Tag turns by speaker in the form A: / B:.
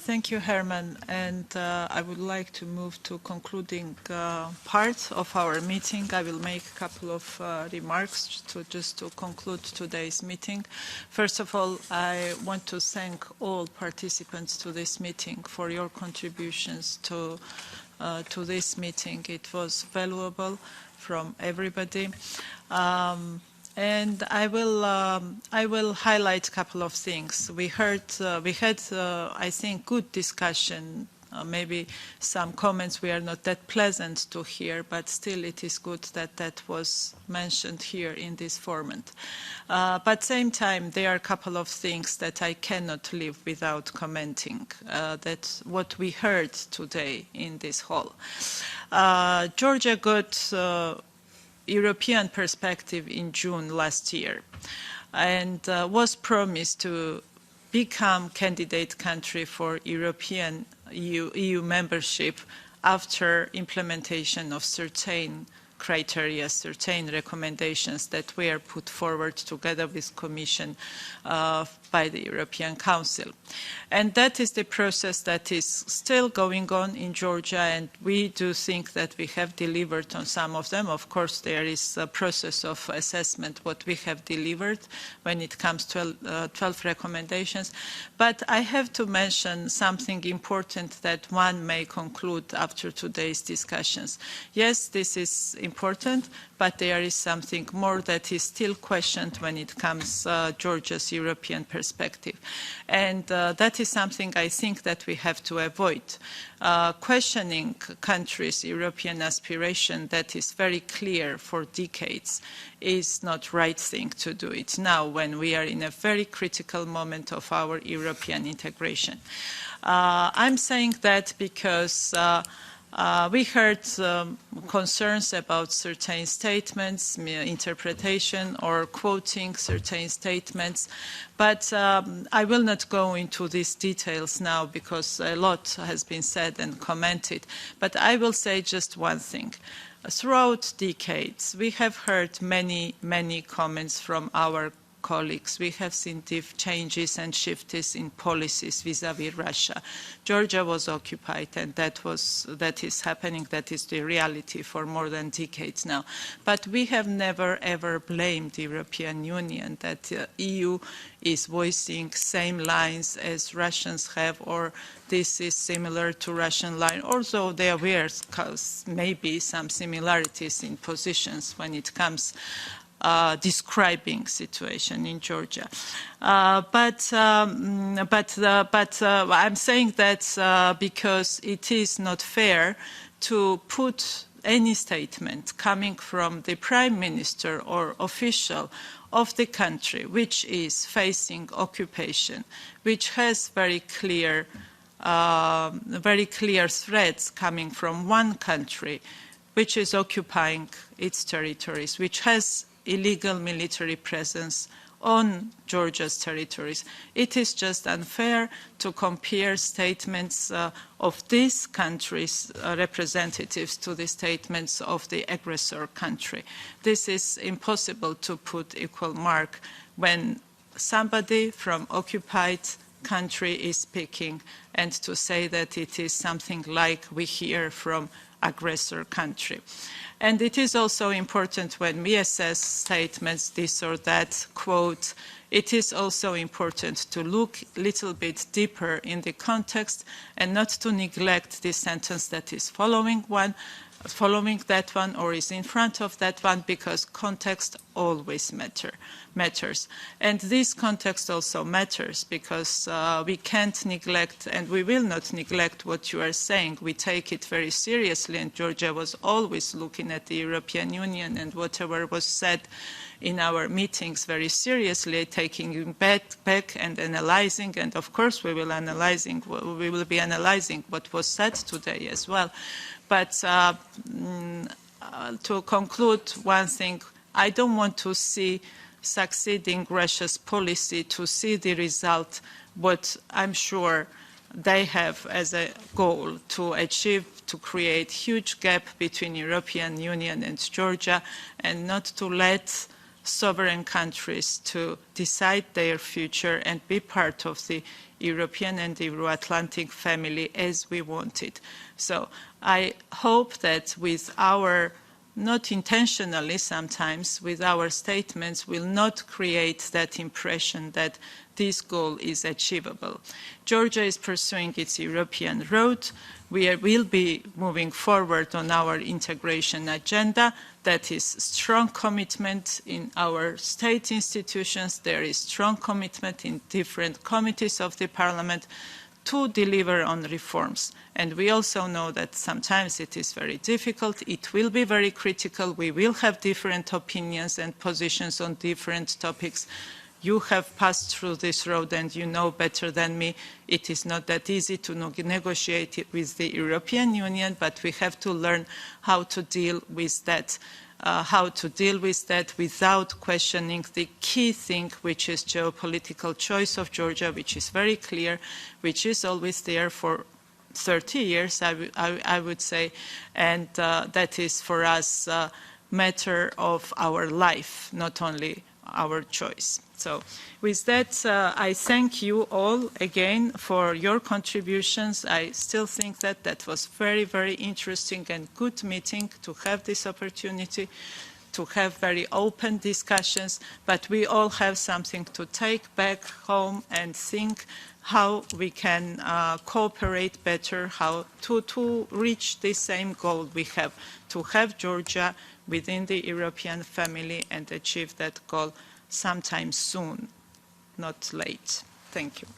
A: Thank you, Herman. And I would like to move to concluding part of our meeting. I will make a couple of remarks just to conclude today's meeting. First of all, I want to thank all participants to this meeting for your contributions to this meeting. It was valuable from everybody. And I will highlight a couple of things. We had, I think, good discussion. Maybe some comments we are not that pleasant to hear, but still it is good that that was mentioned here in this format. But at the same time, there are a couple of things that I cannot live without commenting. That's what we heard today in this hall. Georgia got European perspective in June last year and was promised to become candidate country for European EU membership after implementation of certain criteria, certain recommendations that were put forward together with Commission by the European Council. And that is the process that is still going on in Georgia, and we do think that we have delivered on some of them. Of course, there is a process of assessment what we have delivered when it comes to 12 recommendations. But I have to mention something important that one may conclude after today's discussions. Yes, this is important, but there is something more that is still questioned when it comes to Georgia's European perspective. And that is something I think that we have to avoid. Questioning countries' European aspiration that is very clear for decades is not the right thing to do it now when we are in a very critical moment of our European integration. I'm saying that because we heard concerns about certain statements, interpretation or quoting certain statements, but I will not go into these details now because a lot has been said and commented, but I will say just one thing. Throughout decades, we have heard many comments from our colleagues. We have seen changes and shifts in policies vis-à-vis Russia. Georgia was occupied, and that is happening. That is the reality for more than decades now. But we have never ever blamed the European Union that the EU is voicing same lines as Russians have, or this is similar to Russian line, although there were maybe some similarities in positions when it comes describing situation in Georgia. But I'm saying that because it is not fair to put any statement coming from the Prime Minister or official of the country which is facing occupation, which has very clear threats coming from one country which is occupying its territories, which has illegal military presence on Georgia's territories. It is just unfair to compare statements of these countries' representatives to the statements of the aggressor country. This is impossible to put equal mark when somebody from occupied country is speaking and to say that it is something like we hear from aggressor country. And it is also important when we assess statements, this or that, quote, it is also important to look a little bit deeper in the context and not to neglect the sentence that is following that one or is in front of that one, because context always matters. And this context also matters because we can't neglect, and we will not neglect what you are saying. We take it very seriously, and Georgia was always looking at the European Union and whatever was said in our meetings very seriously, taking it back and analyzing, and of course we will be analyzing what was said today as well. But to conclude one thing, I don't want to see succeeding Russia's policy to see the result, what I'm sure they have as a goal to achieve, to create huge gap between European Union and Georgia, and not to let sovereign countries to decide their future and be part of the European and Euro-Atlantic family as we want it. So I hope that with our, not intentionally sometimes, with our statements will not create that impression that this goal is achievable. Georgia is pursuing its European road. We will be moving forward on our integration agenda. That is strong commitment in our state institutions. There is strong commitment in different committees of the parliament to deliver on reforms. And we also know that sometimes it is very difficult. It will be very critical. We will have different opinions and positions on different topics. You have passed through this road and you know better than me. It is not that easy to negotiate it with the European Union, but we have to learn how to deal with that. Without questioning the key thing, which is geopolitical choice of Georgia, which is very clear, which is always there for 30 years, I would say, and that is for us a matter of our life, not only our choice. So with that, I thank you all again for your contributions. I still think that that was very, very interesting and good meeting to have this opportunity to have very open discussions, but we all have something to take back home and think how we can cooperate better, how to reach the same goal we have, to have Georgia within the European family and achieve that goal sometime soon, not late. Thank you.